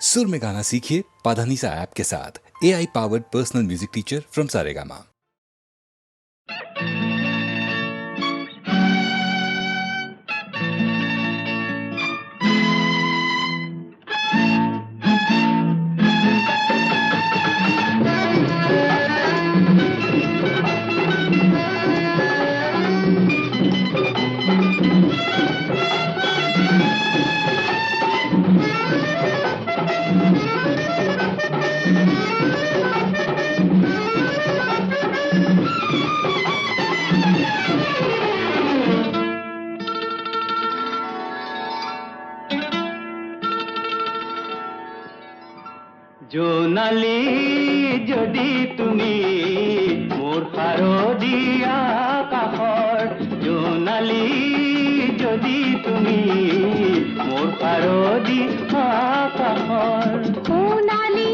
सुर में गाना सीखिए पाधानीसा ऐप के साथ। AI powered personal music teacher from Saregama. Jonali যদি তুমি মোৰ শাৰদীয়া কাষৰ, জোনালী যদি তুমি মোৰ শাৰদীয়া কাষৰ, সোণালী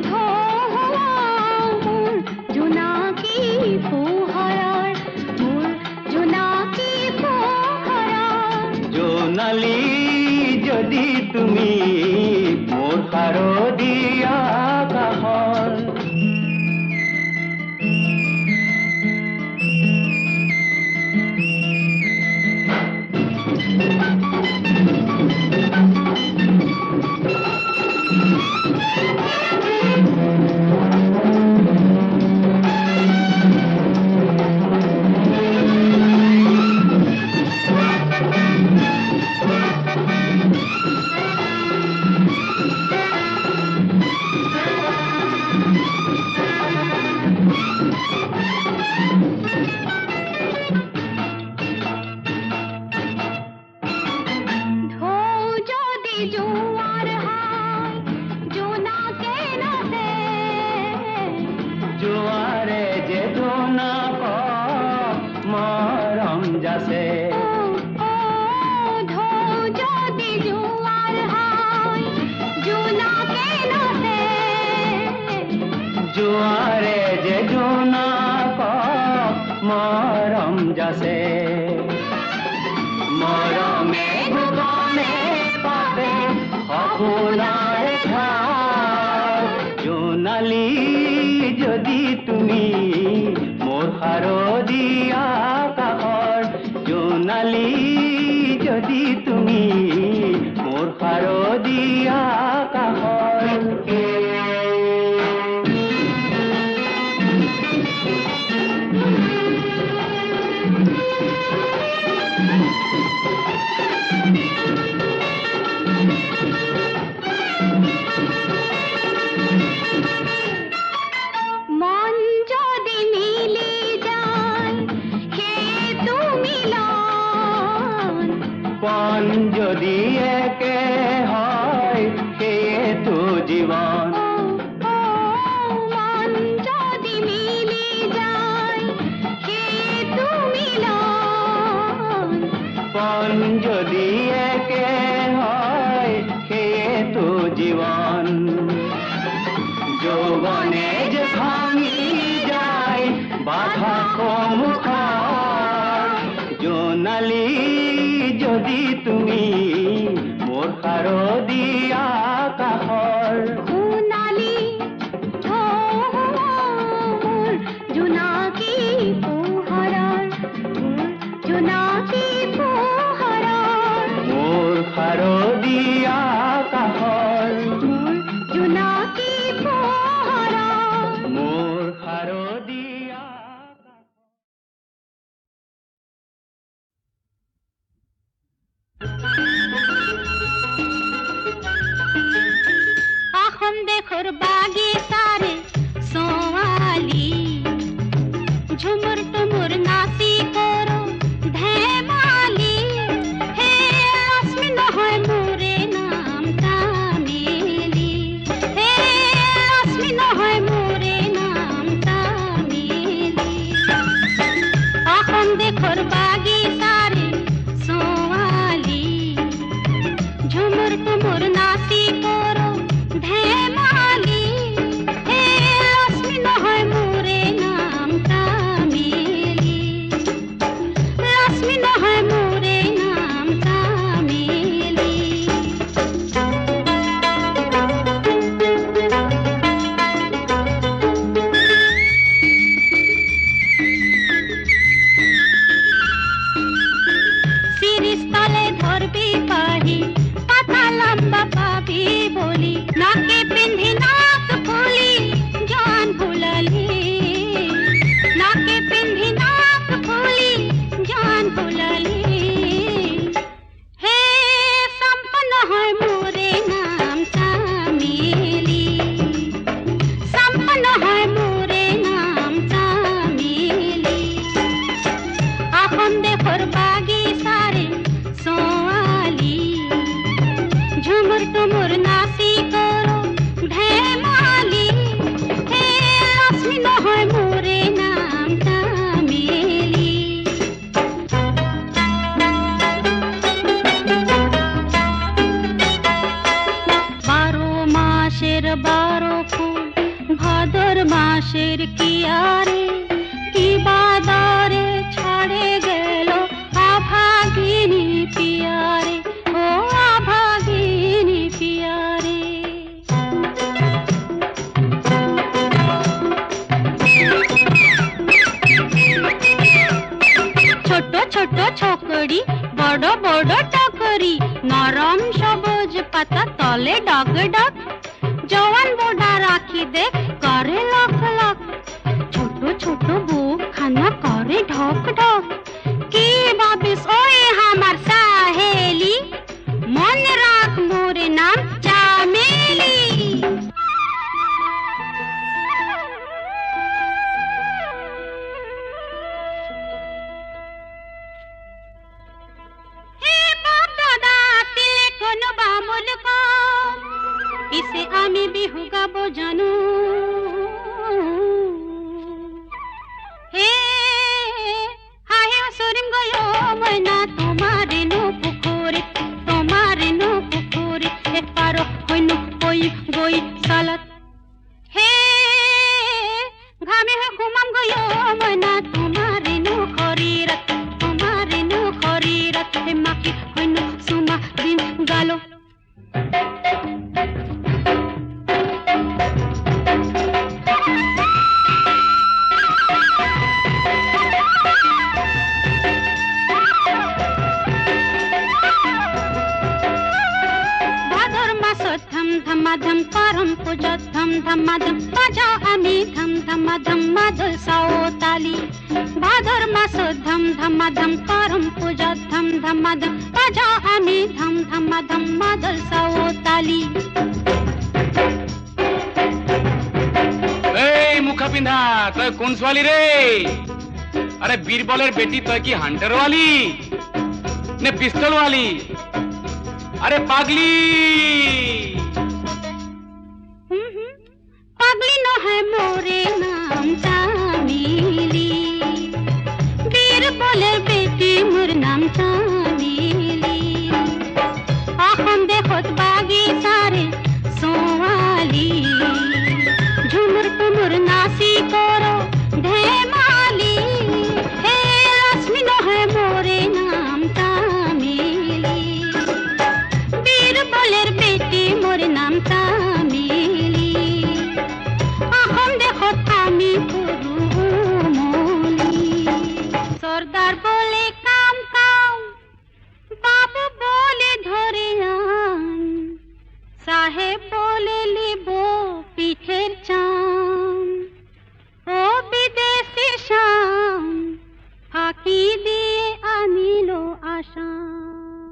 ধোঁৱা মোৰ জোনাকী পোহৰৰ, মোৰ জোনাকী পোহৰৰ, জোনালী যদি তুমি মোৰ শাৰদীয়া কাষৰ। জোৱাৰ হয় জোনাকে নাচে, জোৱাৰে যে জোনাক মৰম যাচে, যদি জোৱাৰ হয় জোনাকে নাচে, জোৱাৰে যে জোনাক মৰম যাচে, মৰমে ভুৱনে পাতে সপোনাৰ ঘৰ, জোনালী যদি তুমি মোৰ শাৰদীয়া কাষৰ, জোনালী যদি তুমি মোৰ শাৰদীয়া কাষৰ। মন যদি মিলি যায় সেইটো মিলন, পণ যদি একে হয় সেয়েতো জীৱন, মন যদি মিলি যায় সেইটো মিলন, পণ যদি একে হয় সেয়েতো জীৱন, যৌৱনে যে ভাঙি যায় বাধা সন্মুখৰ, জোনালী যদি তুমি মোৰ শাৰদীয়া কাষৰ, সোণালী ধোঁৱা মোৰ জোনাকী পোহৰৰ, মোৰ জোনাকী পোহৰৰ, মোৰ শাৰদীয়া কাষৰ, মোৰ জোনাকী পোহৰৰ, মোৰ শাৰদীয়া কাষৰ। মাসের 12 ফুল ভাদর মাসের কিয়ারে কি বাদারে ছাড়ে গেল আভাগিনী পিয়ারে ও আভাগিনী পিয়ারে ছোট ছোট ছকড়ি বড় বড় টকরি নরম সবুজ পাতা তলে ডগ ডগ জওয়ান বোডা রাখি দে করে লক লক ছোট ছোট বুক খানা করে ঢক ঢক কি ভাবিস ওই আমার সাহেলি মনে রাখ মোর নাম চামেলি इसे आमी बिहु गाबो जानू हे हाहे सरिम गयो मैना तुम्हारे नो पुखुरे एक पारो होइनु कोई गोई सालत हे घामे है घुमाम गयो मैना तुम्हारे नो खरीरत हे माकी होइनु सुमा दिन गालो धम करम पूजा धम धमाधम बाजाओ आमी धम धमाधम मादल साओ ताली भादर मास धम धमाधम करम पूजा धम धमाधम बाजाओ आमी धम धमाधम मादल साओ ताली এই মুখা পিন্ধা তই কোন ছোৱালী রে আরে বীরবলের বেটি তই কি হান্টার वाली নে পিস্তল वाली আরে পাগলি पागली नो है मोरे नाम चामेली वीर बोले बेटी मोर नाम चामेली आखम देखत बागी सारे सोवाली झुमुर तुमुर नासी करो धेमाली हे रश्मि नो है मोरे नाम चामेली वीर बोले बेटी मोर नाम चामेली सरदार बोले काम काम बाबू बोले धरे आन साहेब बोले लिबो पीठेर चाम ও বিদেশি শাম ফাঁকি দিয়ে আনিল আসাম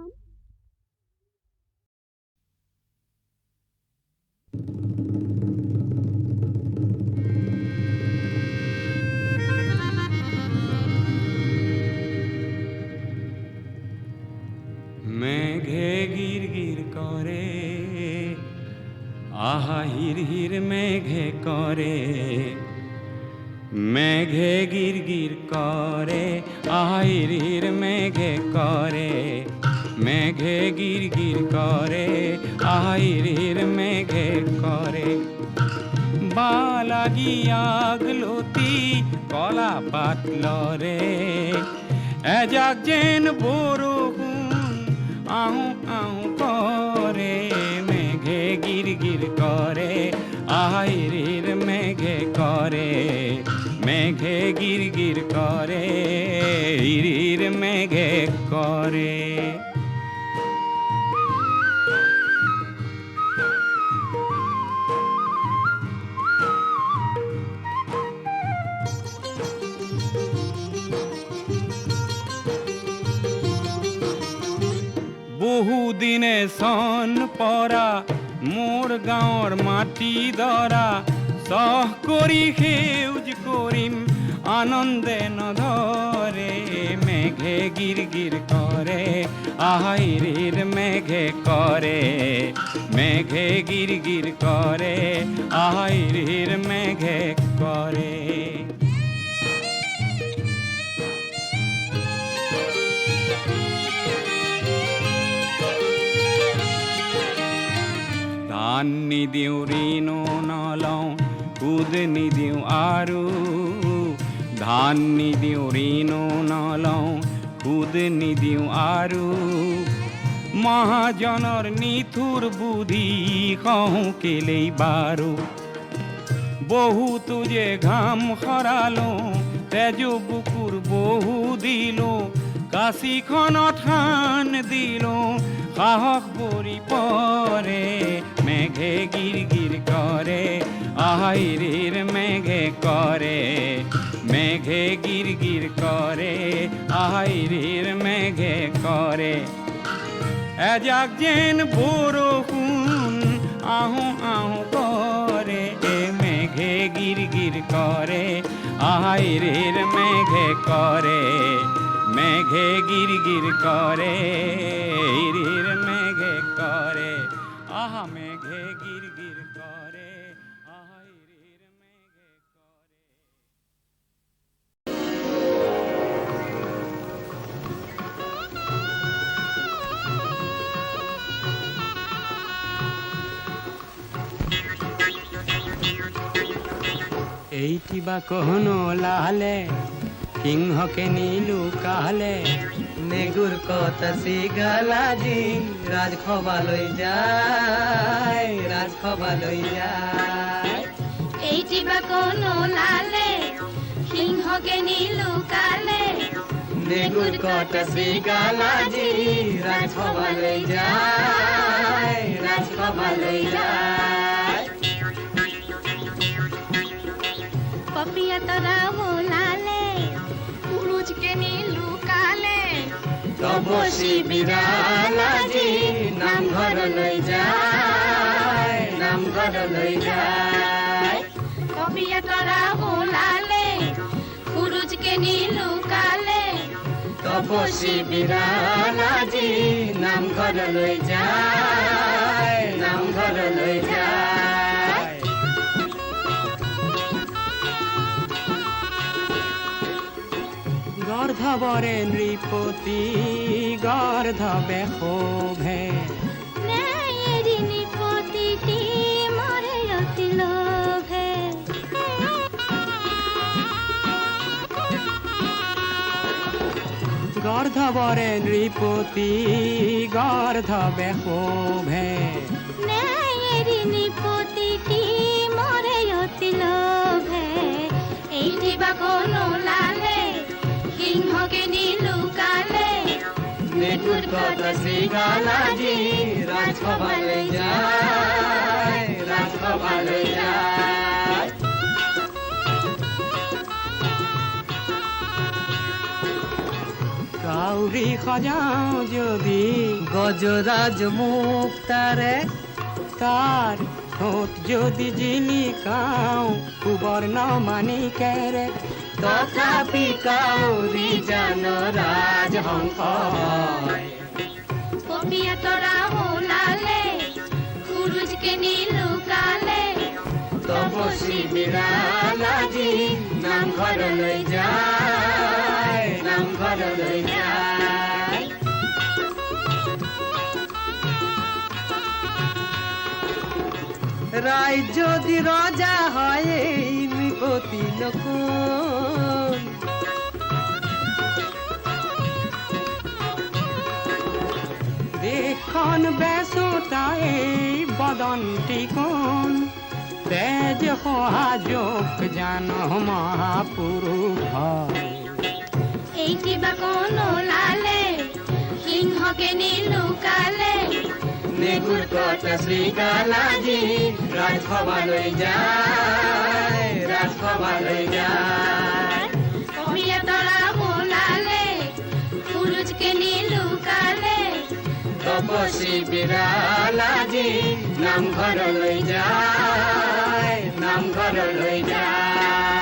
মেঘে গির গির করে আহা হির হির মেঘে করে মেঘে গির গির করে আহা হির হির মেঘে করে মেঘে গির গির করে আহা হির হির মেঘে করে বালাগি আগলতি কলা পাতল রে এজাক যেন বরগুন আহু আহু করে মেঘে গির গির করে আহির মেঘে করে মেঘে গির গির করে হির মেঘে করে বহুদিনে সন পরা মোর গাঁৱৰ মাটি দৰা সহ কৰি সেউজ কৰিম আনন্দে নধৰে মেঘে গিৰ গিৰ কৰে আহিৰ মেঘে কৰে মেঘে গিৰ গিৰ কৰে আহিৰ মেঘে কৰে ধান নিদিওঁ ঋণো নলওঁ সুদ নিদিওঁ আৰু ধান নিদিওঁ ঋণো নলওঁ সুদ নিদিওঁ আৰু মহাজনৰ নিঠুৰ বুদ্ধি কওঁ কেলেই বাৰু বহুতো যে ঘাম সৰালো তেজ বুকুৰ বহু দিলো কাশীখনত থান দিলো সাহস পৰি পৰে মেঘে গিৰ গিৰ কৰে আহিৰিৰ মেঘে কৰে মেঘে গিৰ গিৰ কৰে আহিৰিৰ মেঘে কৰে এজাক যেন বৰষুণ আহো আহো কৰে মেঘে গিৰ গিৰ কৰে আহিৰিৰ মেঘে কৰে মেঘে গিৰ গিৰ কৰে হিৰিৰ মেঘে কৰে আহা মেঘে গিৰ গিৰ কৰে আহিৰিৰ মেঘে কৰে এইটি বা কহনো লালে সিংহকে নীলু কালে নেগুৰ কথা চিগালাজি ৰাজসভালৈ যায় ৰাজসভালৈ যায় এইটি বা কোনো লালে সিংহকে নীলু কালে নেগুৰ কথা চিগালাজি ৰাজসভালৈ যায় ৰাজসভালৈ যায় পপিয়া তৰা ওলালে পুৰুষ কে নীলু কালে তপসী বিৰালাজি নামঘৰলৈ যায় নামঘৰলৈ যায় পপিয়া তৰা ওলালে পুৰুষ কে নীলু কালে তপসী বিৰালাজি নামঘৰলৈ যায় নামঘৰলৈ যায় গৰ্ধবৰে নৃপতি গৰ্ধবে শোভে ন্যায়েৰিনী পতিটি মৰে অতি লোভে গৰ্ধবৰে নৃপতি গৰ্ধবে শোভে ন্যায়েৰিনী পতিটি মৰে অতি লোভে এইটি বা কোনো লালে সিংহকে নীলু কালে নেগুৰ কথা চিগালাজি ৰাজসভালৈ যায় ৰাজসভালৈ যায় কাউৰী সজাওঁ যদি গজৰাজ মুক্তাৰে তাৰ ঠোঁট যদি জিলিকাওঁ সুবৰ্ণ মাণিকেৰে তথাপি কাউৰী জান ৰাজহংস পপিয়া তৰা ওলালে পুৰুষ কে নীলু কালে তপসী বিৰালাজি নামঘৰলৈ যায় নামঘৰলৈ যায় ৰাইজ যদি ৰজা হয় নৃপতি নকুল দেশখন বেচোতাই বদন্তি কোন তেজ সহাযোগ জান মহাপুৰুষ হয় এইটি বা কোনো লালে সিংহকে নীলু কালে নেগুৰ কথা শ্ৰীকালাজি ৰাজসভালৈ যায় ৰাজসভালৈ যায় পপিয়া তৰা ওলালে পুৰুষ কে নীলু কালে তপসী বিৰালাজি নামঘৰলৈ যায় নামঘৰলৈ যায়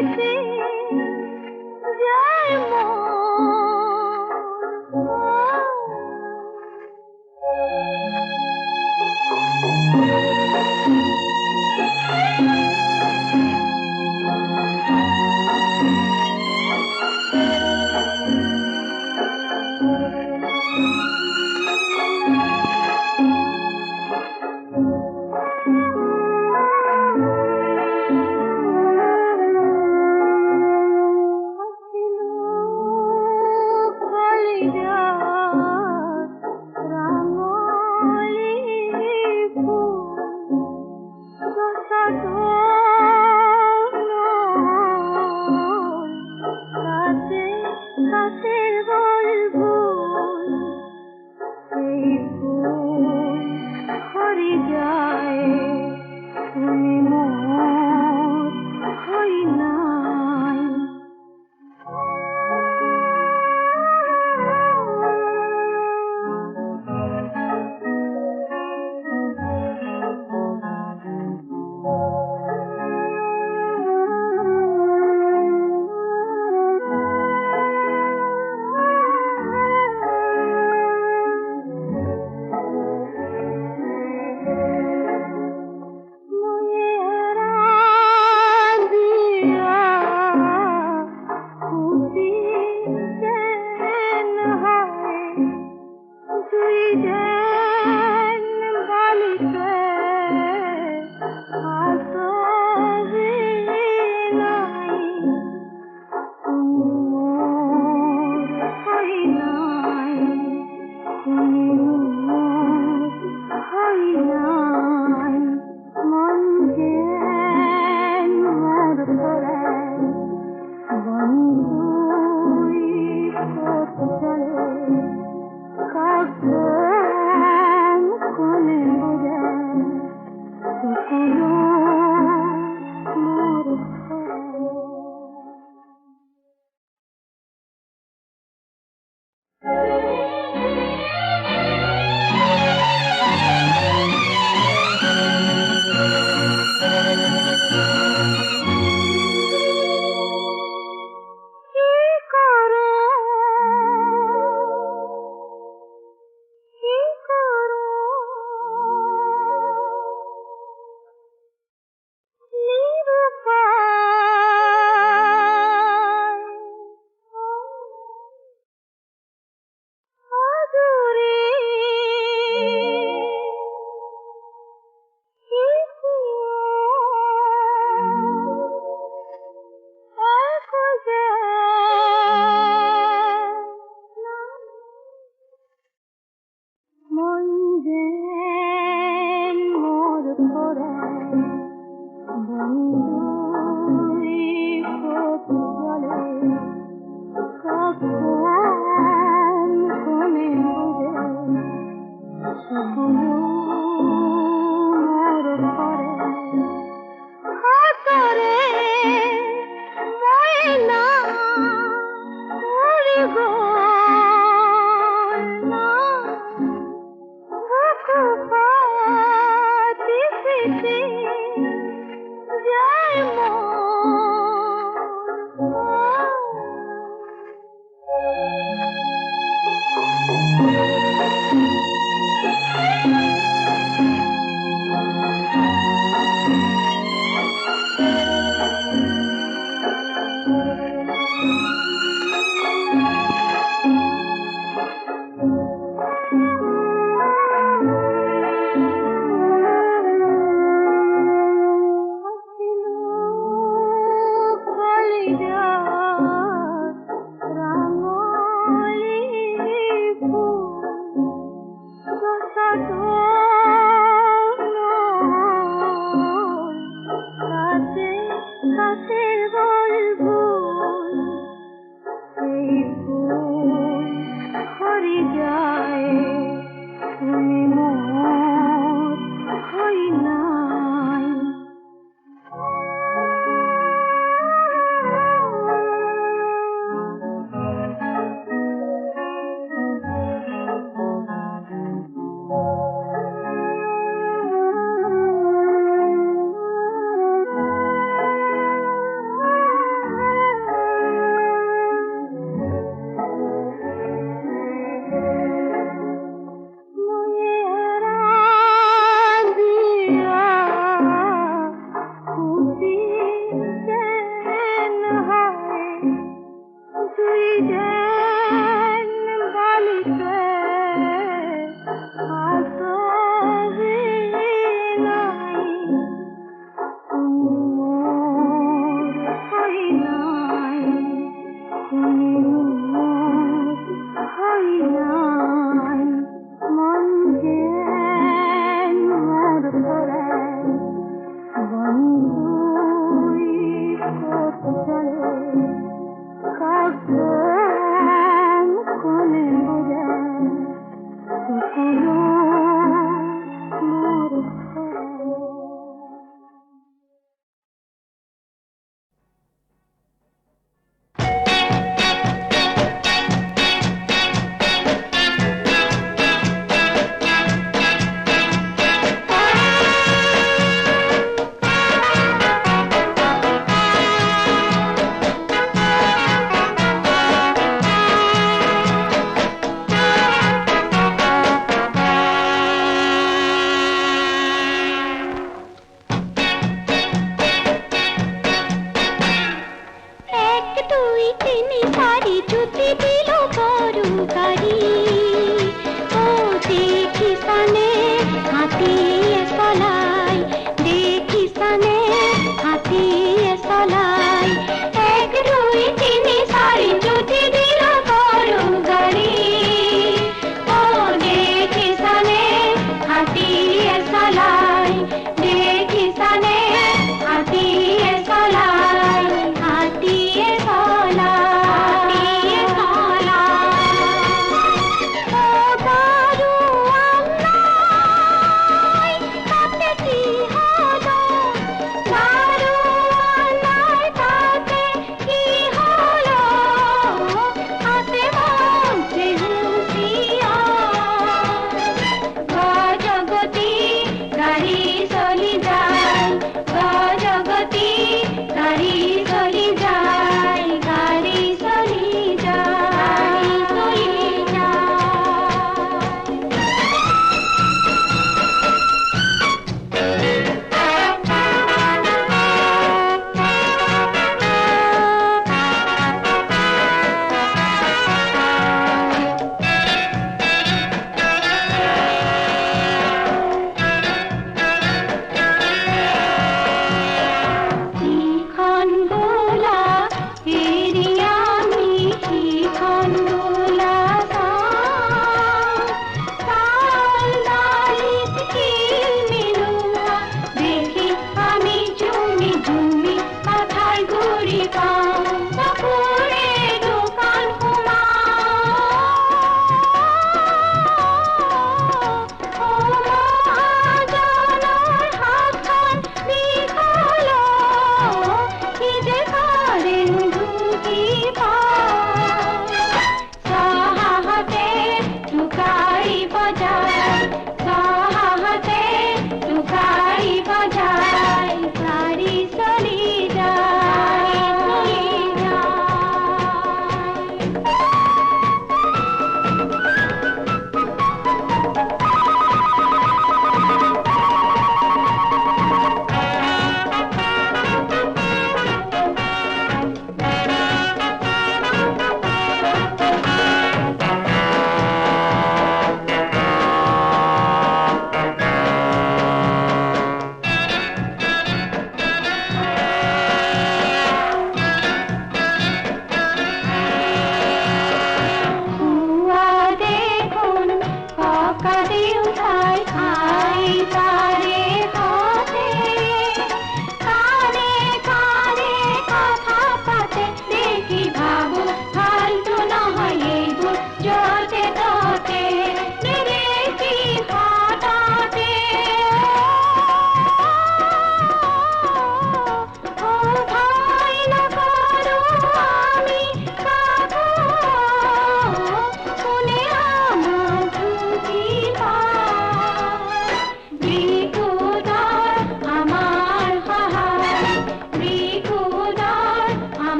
পিছে যায়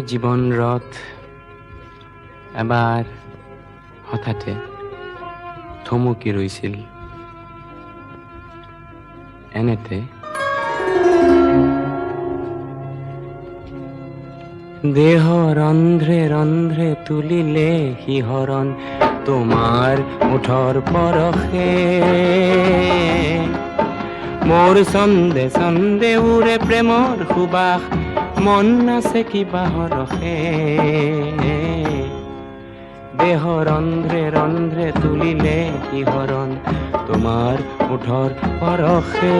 জীৱন ৰথ এবাৰ হঠাতে থমকি ৰৈছিল। এনেতে দেহ ৰন্ধ্ৰে ৰন্ধ্ৰে তুলিলে শিহৰণ তোমাৰ ওঠৰ পৰশে। মোৰ ছন্দে ছন্দে উৰে প্ৰেমৰ সুবাস, মন আছে কিবা হৰষে। দেহ ৰন্ধ্ৰে ৰন্ধ্ৰে তুলিলে শিহৰণ তোমাৰ ওঠৰ পৰশে।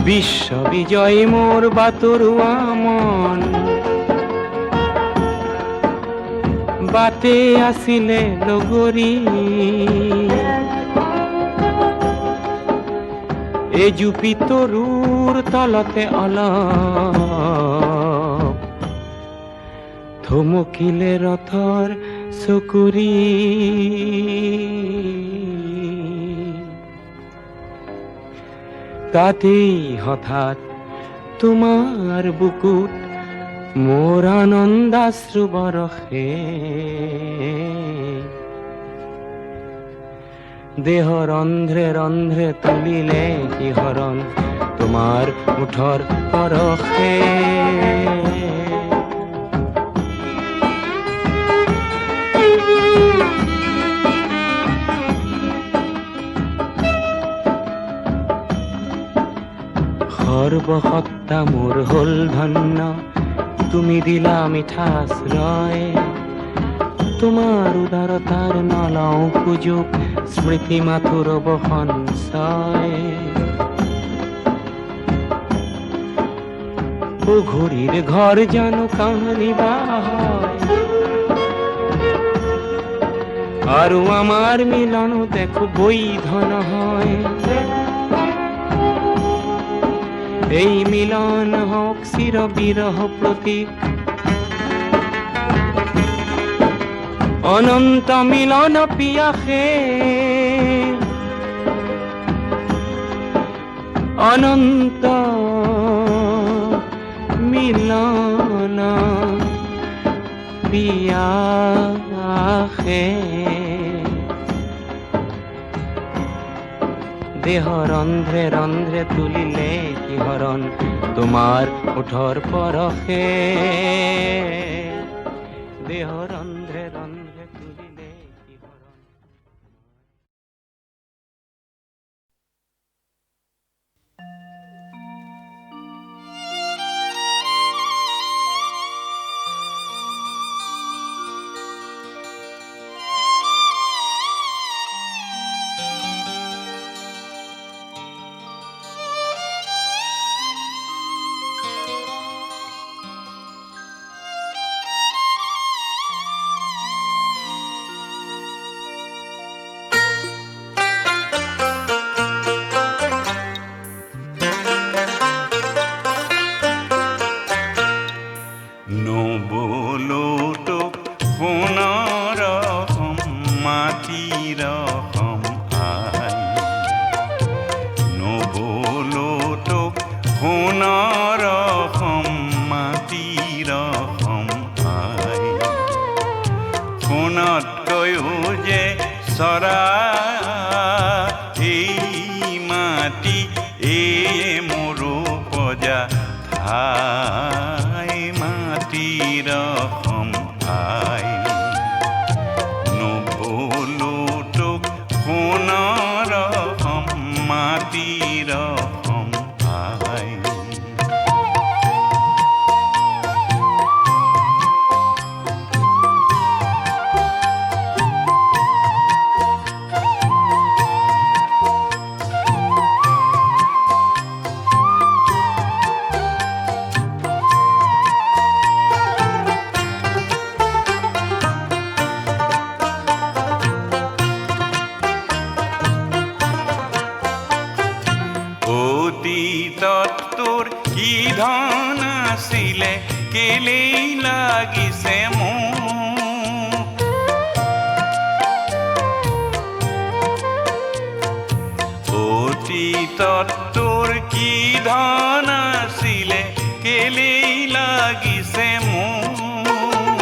বিশ্ব বিজয় মোৰ বাতৰুৱা মন, বাটে আছিলে লগৰী। এজুপি তৰুৰ তলতে অলপ থমকিলে ৰথৰ চকুৰি। তাতেই হঠাৎ তোমাৰ বুকুত মোৰ আনন্দাশ্ৰু বৰষে। দেহ ৰন্ধ্ৰে ৰন্ধ্ৰে তুলিলে শিহৰণ তোমাৰ ওঠৰ পৰশে। সৰ্বসত্তা মোৰ হ'ল ধন্য, তুমি দিলা মিঠা আশ্ৰয়। তোমাৰ উদাৰতাৰ নলওঁ সুযোগ, স্মৃতি মাথোৰ সঞ্চয়। ঘড়ীৰ ঘৰ জানো কাহানিবা হয়, আৰু আমাৰ মিলনো দেখো বৈধ নহয়। এই মিলন হওক চিৰ বিৰহ প্ৰতীক, অনন্ত মিলন পিয়াসে। অনন্ত মিলন পিয়াসে। দেহ ৰন্ধ্ৰে ৰন্ধ্ৰে তুলিলে শিহৰণ তোমাৰ ওঠৰ পৰশে। দেহ ৰন্ধ্ৰে ৰন্ধ্ৰে তুলিলে শিহৰণ। ধন আছিলে কেলেই লাগিছে মোৰ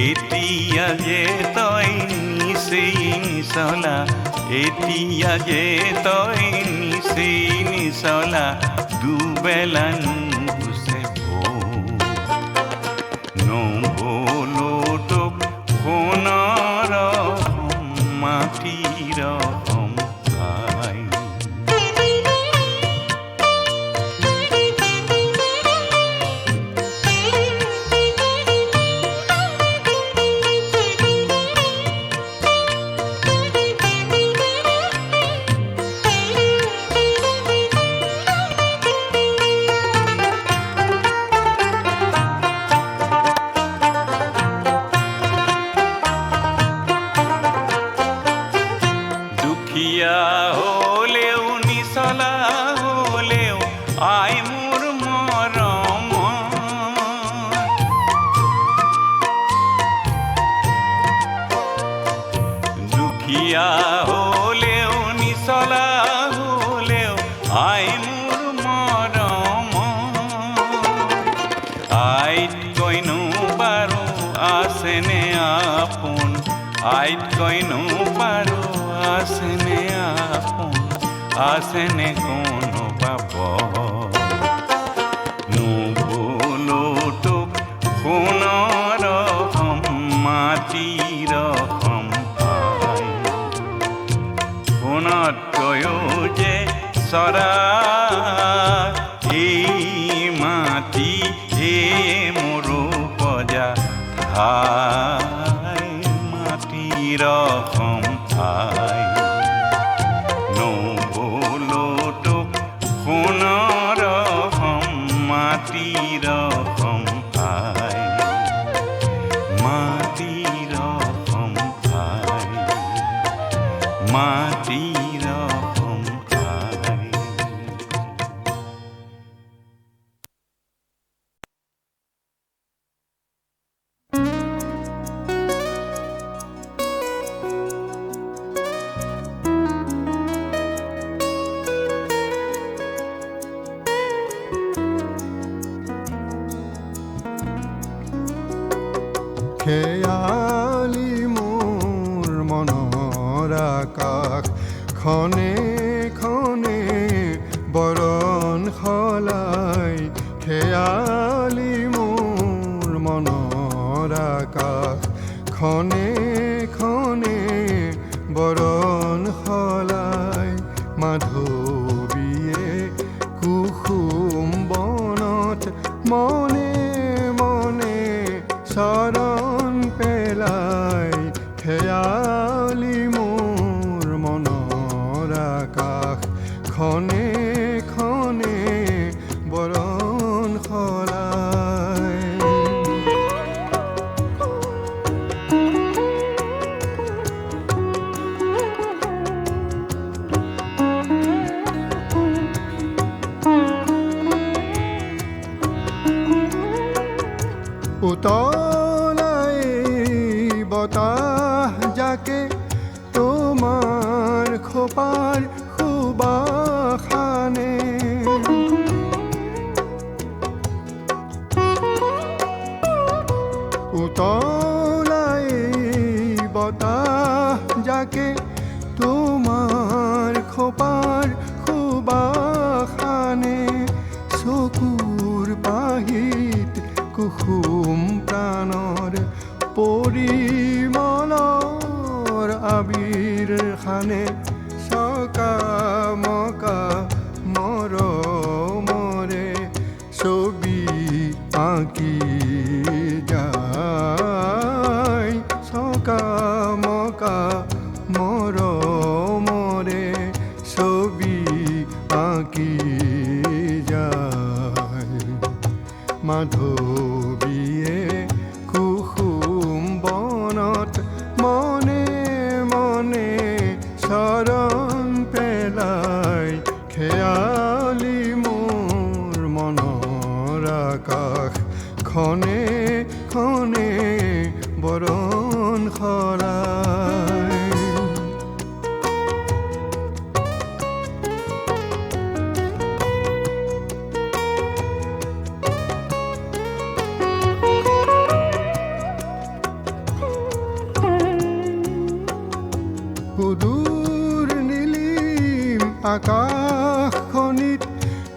এতিয়া যে তই নিচেই নিচলা এতিয়া যে তই নিচেই নিচলা দুবেলা নুগুছে নবলো তোক সোণৰ মাটিৰ সম্ভাই হলেও নিচলা হলেও আই মোৰ মৰম দুখীয়া হলেও নিচলা হলেও আই মোৰ মৰম আইত কৈনো বাৰু আছেনে আপোন আইত কৈনো বাৰু আছেনে আপোন আছেনে কোনো পাব নবলো তোক সোণৰ মাটিৰ সম্ভাই সোণতকৈও যে চৰা এই মাটি এই মোৰো প্ৰজা হাই মাটিৰ সম্ভাই নবলো তোক সোণৰ মাটিৰ সম্ভাই মাটিৰ সম্ভাই মাটিৰ সম্ভাই খেয়ালি মোৰ মনৰ আকাশ খনে খনে বৰণ সলাই খেয়ালি মোৰ মনৰ আকাশ খনে খনে বৰণ সলাই মাধৱীয়ে কুসুম বনত মনে মনে চৰণ পেলাই খেয়ালি মোৰ মনৰ আকাশ খনে খনে বৰণ সলাই উতলাই বতাহ যাকে তোমাৰ খোপাৰ সুবাসানে উতলাই বতাহ যাকে তোমাৰ খোপাৰ সুবাসানে চকুৰ পাহিত কুসুম প্ৰাণৰ পৰিমলৰ আবিৰ খানে চকা মকা মৰমৰে ছবি আঁকি যায় চকা মকা মৰমৰে ছবি আঁকি যায় মাধৱীয়ে কুসুম বনত মনে মনে চৰণ পেলাই খেয়ালি মোৰ মনৰ আকাশ খনে খনে বৰণ সৰাই সুদূৰ নীলিম আকাশখনিত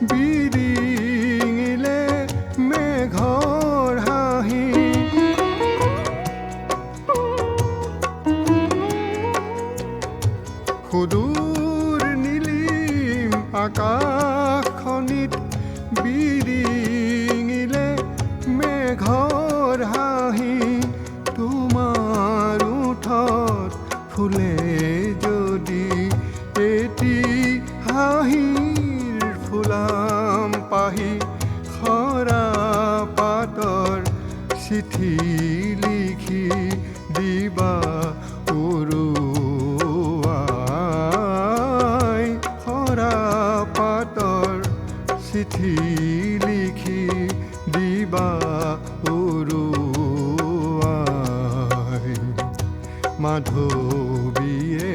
বিৰিঙিলে মেঘৰ হাঁহি সুদূৰ নীলিম আকাশখনিত বিৰিঙিলে মেঘৰ হাঁহি তোমাৰ ওঠত ফুলে যদি এটি হাঁহিৰ ফুলাম পাহি সৰা পাতৰ চিঠি লিখি দিবা উৰুৱাই সৰা পাতৰ চিঠি লিখি দিবা উৰুৱাই মাধৱীয়ে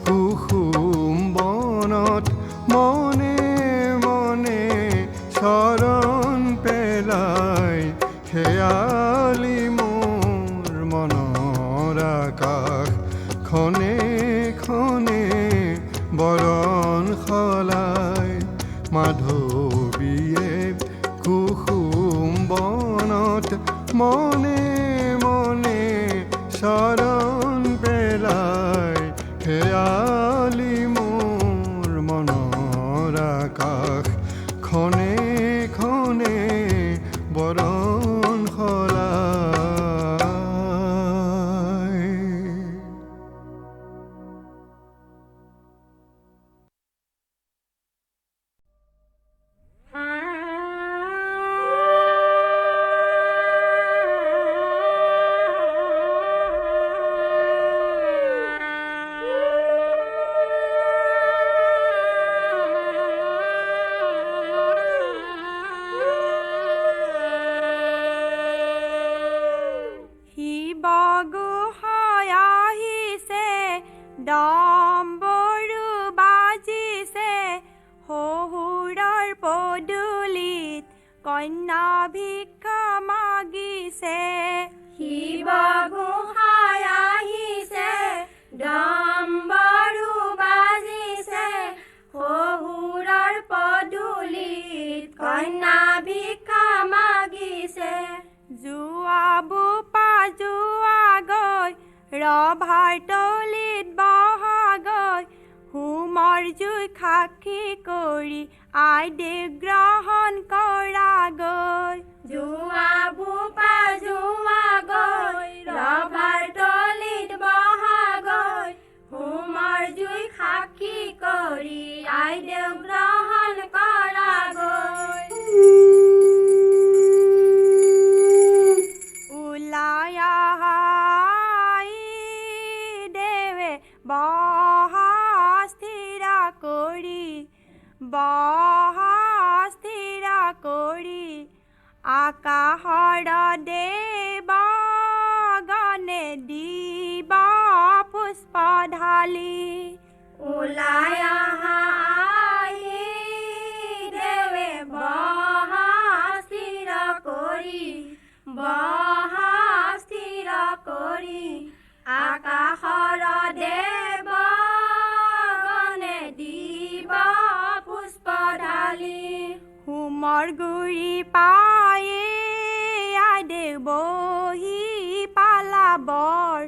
কুসুম বনত মনে মনে চৰণ পেলাই খেয়ালি মোৰ মনৰ আকাশ খনে খনে বৰণ সলাই মাধৱীয়ে কুসুম বনত মনে মনে চৰণ পেলাই খেয়ালি মোৰ মনৰ আকাশ খনে খনে বৰণ সলাই শিৱগোসাঁই আহিছে ডম্বৰু বাজিছে শহুৰৰ পদূলিত কন্যা ভিক্ষা মাগিছে শিৱগোসাঁই আহিছে ডম্বৰু বাজিছে শহুৰৰ পদূলিত কন্যা ভিক্ষা মাগিছে যোৱা বোপা যোৱা গৈ ৰভাৰ তলিত বহা গৈ হোমৰ জুই সাক্ষী কৰি আইদেউ গ্ৰহণ কৰা গৈ যোৱা বোপা যোৱা গৈ ৰভাৰ তলিত বহা গৈ হোমৰ জুই সাক্ষী কৰি আইদেউ গ্ৰহণ কৰা গৈ ওলাই আহাই দেৱে বহা স্থিৰা কৰি আকাশৰ দেৱগণে দিব পুষ্প ঢালি ওলাই আহাই দেৱে বহা স্থিৰ কৰি আকাশৰ দেৱগণে দিব পুষ্প ঢালি হোমৰ গুৰি পায়ে আইদেউ বহি পালাবৰ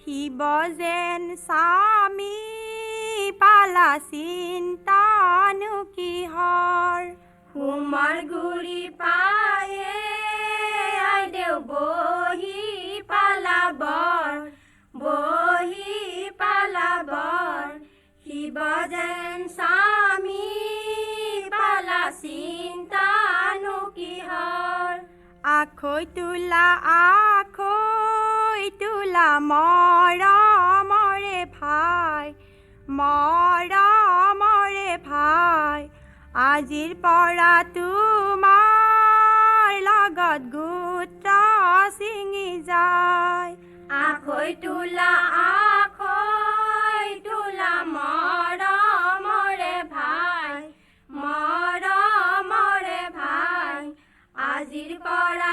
শিৱ যেন স্বামী পালা চিন্তানো কিহৰ হোমৰ গুৰি পায়ে আইদেউ বহি পালাবৰ শিৱ যেন স্বামী পালা চিন্তানো কিহৰ আখৈ তোলা মৰমৰে ভাই আজিৰ পৰা তোমাৰ লগত গোত্ৰ ছিঙি যায় আখৈ তোলা মৰমৰে ভাই আজিৰ পৰা